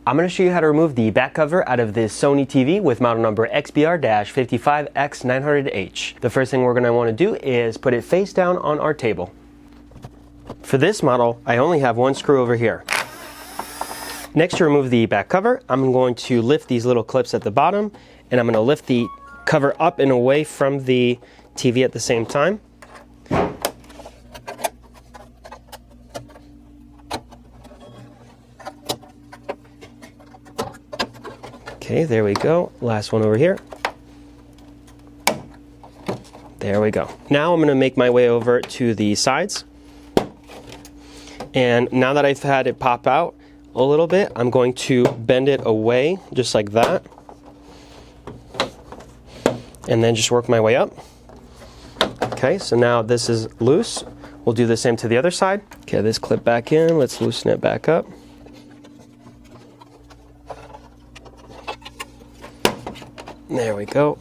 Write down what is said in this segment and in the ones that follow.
I'm going to show you how to remove the back cover out of this Sony TV with model number XBR-55X900H. The first thing we're going to want to do is put it face down on our table. For this model, I only have one screw over here. Next, to remove the back cover, I'm going to lift these little clips at the bottom, and I'm going to lift the cover up and away from the TV at the same time. Okay, there we go. Last one over here. There we go. Now I'm going to make my way over to the sides. And now that I've had it pop out a little bit, I'm going to bend it away just like that. And then just work my way up. Okay, so now this is loose. We'll do the same to the other side. Okay, this clip back in. Let's loosen it back up. There we go.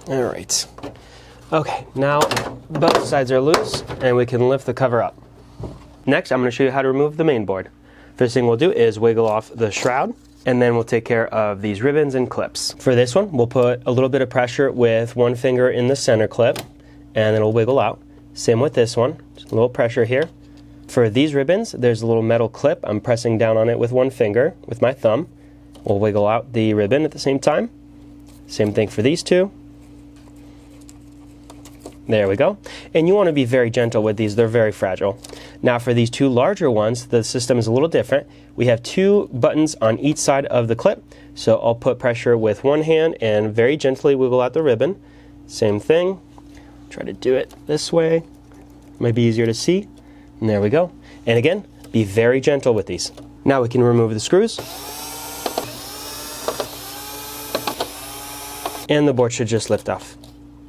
All right. Okay, now both sides are loose and we can lift the cover up. Next, I'm going to show you how to remove the main board. First thing we'll do is wiggle off the shroud, and then we'll take care of these ribbons and clips. For this one, we'll put a little bit of pressure with one finger in the center clip, and it'll wiggle out. Same with this one, just a little pressure here. For these ribbons, there's a little metal clip. I'm pressing down on it with one finger, with my thumb. We'll wiggle out the ribbon at the same time. Same thing for these two. There we go. And you want to be very gentle with these, they're very fragile. Now for these two larger ones, the system is a little different. We have two buttons on each side of the clip. So I'll put pressure with one hand and very gently wiggle out the ribbon. Same thing. Try to do it this way. Might be easier to see. And there we go. And again, be very gentle with these. Now we can remove the screws. And the board should just lift off.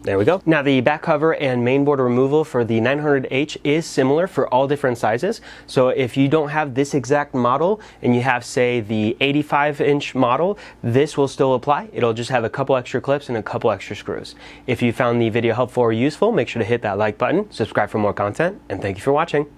There we go. Now the back cover and main board removal for the 900H is similar for all different sizes. So if you don't have this exact model and you have, say, the 85-inch model, this will still apply. It'll just have a couple extra clips and a couple extra screws. If you found the video helpful or useful, make sure to hit that like button, subscribe for more content, and thank you for watching.